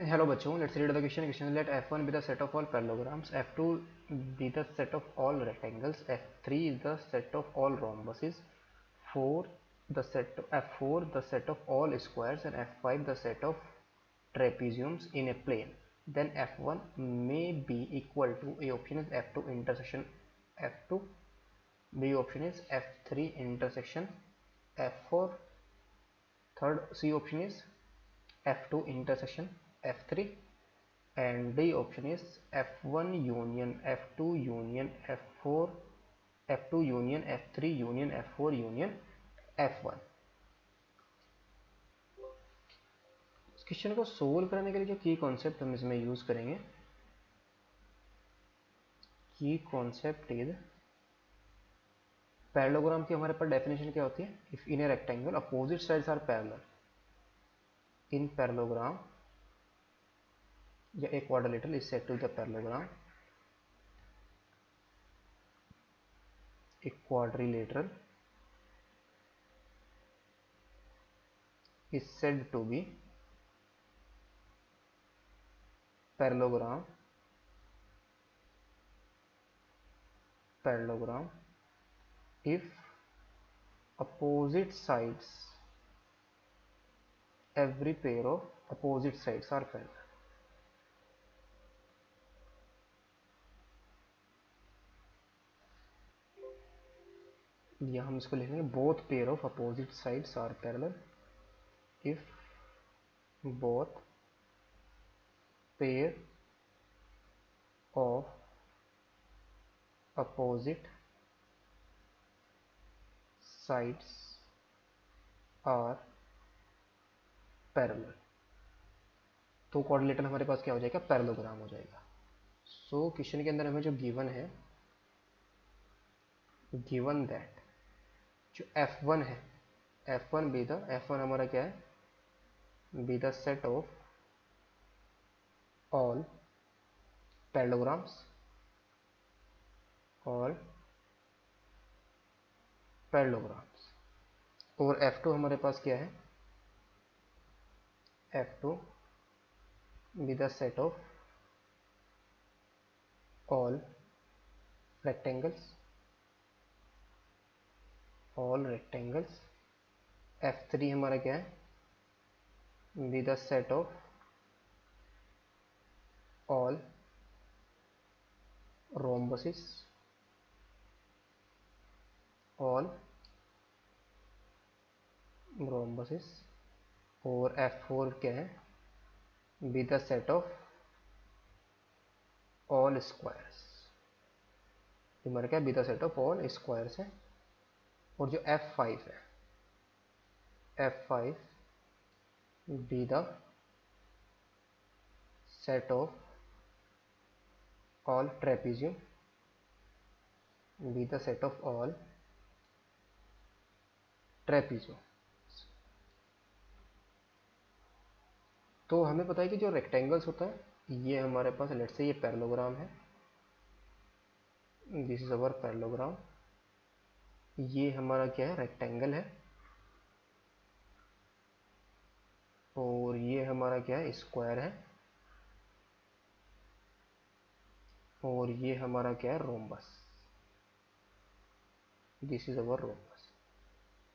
Hello बच्चों, let's read the question. Question let f1 be the set of all parallelograms, f2 be the set of all rectangles, f3 is the set of all rhombuses, 4 the set f4 the set of all squares, and f5 the set of trapeziums in a plane. Then f1 may be equal to, A option is f2 intersection f2, B option is f3 intersection f4, third C option is f2 intersection f3, and D option is f1 union f2 union f4, f2 union f3 union f4 union f1। इस question को solve करने के लिए की concept हम इसमें use करेंगे, की कॉन्सेप्ट इज पैरेललोग्राम की हमारे पास डेफिनेशन क्या होती है, if in a rectangle opposite sides are parallel, in parallelogram या एक quadrilateral is said to the parallelogram, एक quadrilateral is said to be parallelogram if opposite sides, every pair of opposite sides are parallel। या हम इसको लिखेंगे both pair of opposite sides are parallel if both pair of opposite sides are parallel। तो quadrilateral हमारे पास क्या हो जाएगा, parallelogram हो जाएगा। सो क्वेश्चन के अंदर हमें जो गिवन है, गिवन दैट जो f1 है, f1 बी द f1 हमारा क्या है, be the set of all parallelograms, all parallelograms, और f2 हमारे पास क्या है, f2 be the set of all rectangles, all rectangles, f3 हमारा क्या है, be the set of all rhombuses, all rhombuses, और f4 क्या है, be the set of all squares, हमारा क्या be the set of all squares है। और जो f5 है, f5 be the set of all trapezium, be the set of all trapezium। तो हमें पता है कि जो रेक्टेंगल्स होता है, ये हमारे पास लेट से ये पैरेललोग्राम है, दिस इज अवर पैरेललोग्राम, ये हमारा क्या है, रेक्टेंगल है, और ये हमारा क्या है, स्क्वायर है, और ये हमारा क्या है, rhombus, this is our rhombus.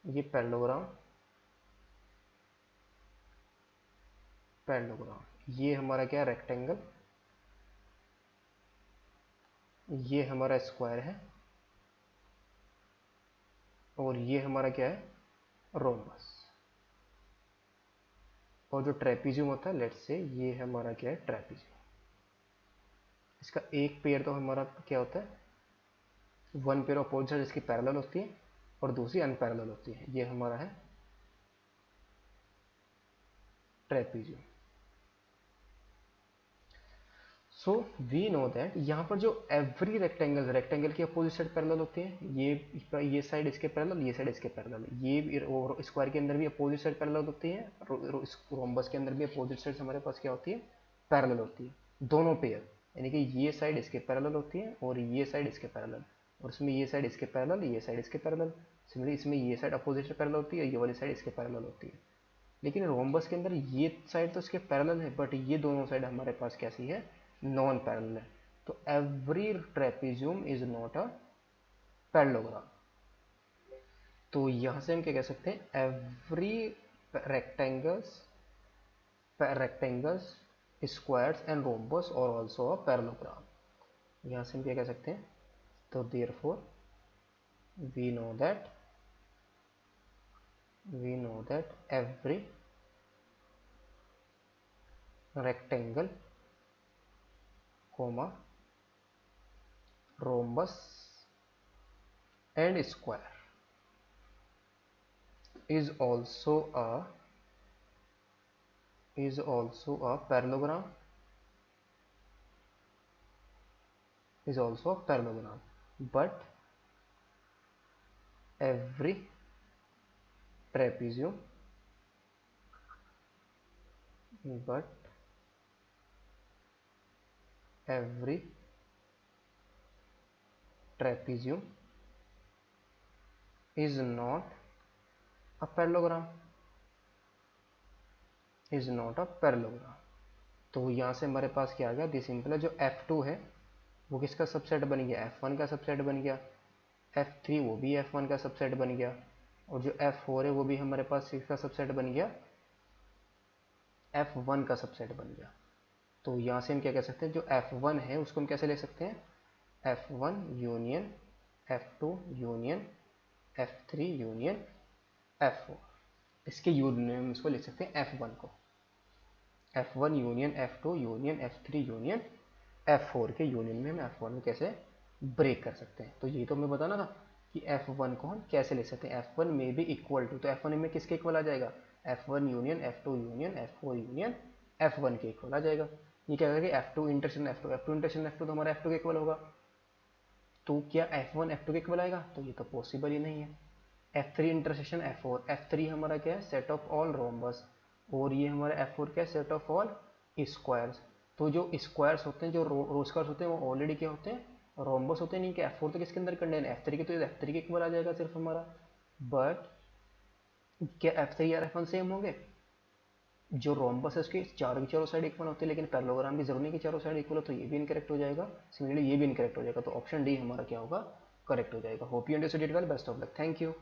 ये पैरेललोग्राम, पैरेललोग्राम, ये हमारा क्या है, रेक्टेंगल, ये हमारा स्क्वायर है, और ये हमारा क्या है, रोम्बस। और जो ट्रेपीजियम होता है, लेट्स से ये हमारा क्या है, ट्रेपीजियम। इसका एक पेयर तो हमारा क्या होता है, one pair of opposite side इसकी पैरेलल होती है और दूसरी अनपैरेलल होती है, ये हमारा है trapezium. So we know that यहाँ पर जो एवरी रेक्टेंगल, रेक्टेंगल की अपोजिट साइड पैरेलल होती है, ये साइड इसके पैरेलल, ये साइड इसके पैरेलल, ये स्क्वायर के अंदर भी अपोजिट साइड पैरेलल होती है, रोम्बस के अंदर भी अपोजिट साइड हमारे पास क्या होती है, पैरेलल होती है, दोनों पेयर, यानी कि ये साइड इसके पैरेलल होती है और ये साइड इसके पैरेलल, और इसमें ये साइड इसके पैरेलल, ये साइड इसके पैरेलल, सिमिलरली इसमें ये साइड अपोजिट साइड पैरेलल होती है, ये वाली साइड इसके पैरेलल होती है। लेकिन रोम्बस के अंदर ये साइड तो इसके पैरेलल है, बट ये दोनों साइड हमारे पास कैसी है, नॉन पैरेलल है। तो every trapezium is not a parallelogram. तो यहां से हम क्या कह सकते हैं, every rectangles squares and rhombus are also a parallelogram। यहाँ से हम क्या कह सकते हैं, तो therefore we know that every rectangle comma rhombus and square is also a parallelogram, but every trapezium is not a parallelogram, तो यहाँ से हमारे पास क्या आ गया, दिस सिंपल है। जो F2 है वो किसका सबसेट बन गया, F1 का सबसेट बन गया। F3 वो भी F1 का सबसेट बन गया, और जो F4 है वो भी हमारे पास किसका सबसेट बन गया, F1 का सबसेट बन गया। तो यहाँ से हम क्या कह सकते हैं, जो F1 है उसको हम कैसे ले सकते हैं, F1 union F2 union F3 union F4, इसके यूनियन में हम इसको लिख सकते हैं F1 को। F1 union F2 union F3 union F4 के यूनियन में हम F1 को कैसे ब्रेक कर सकते हैं। तो ये तो हमें बताना था कि F1 को हम कैसे ले सकते हैं, F1 में भी इक्वल टू, तो F1 में किसके इक्वल आ जाएगा, F1 union F2 union F4 union F1 के इक्वल आ जाएगा। ये क्या होगा कि F2 इंटरसेक्शन F2 तो हमारा F2 के इक्वल होगा। तो क्या F1 F2 के इक्वल आएगा, तो ये तो पॉसिबल ही नहीं है। F3 इंटरसेक्शन F4, F3 हमारा क्या है, सेट ऑफ ऑल रोम्बस, और ये हमारा F4 क्या है, सेट ऑफ ऑल स्क्वायर्स। तो जो स्क्वायर्स होते हैं, जो रो स्क्वायर्स होते हैं, वो ऑलरेडी क्या होते हैं, रोम्बस होते हैं। नहीं कि F4 तो किसके अंदर कंटेन है, F3 के, तो F3 के इक्वल आ जाएगा सिर्फ हमारा। बट क्या F3 और F1 सेम होंगे, जो रोम्बस है उसके चारों की चारों साइड इक्वल होती है, लेकिन पैरेललोग्राम की जरूरत नहीं कि चारों साइड इक्वल हो, तो ये भी इनकरेक्ट हो जाएगा। सिमिलरली ये भी इनकरेक्ट हो जाएगा, तो ऑप्शन डी हमारा क्या होगा, करेक्ट हो जाएगा। Hope you understood it well, best of luck, thank you.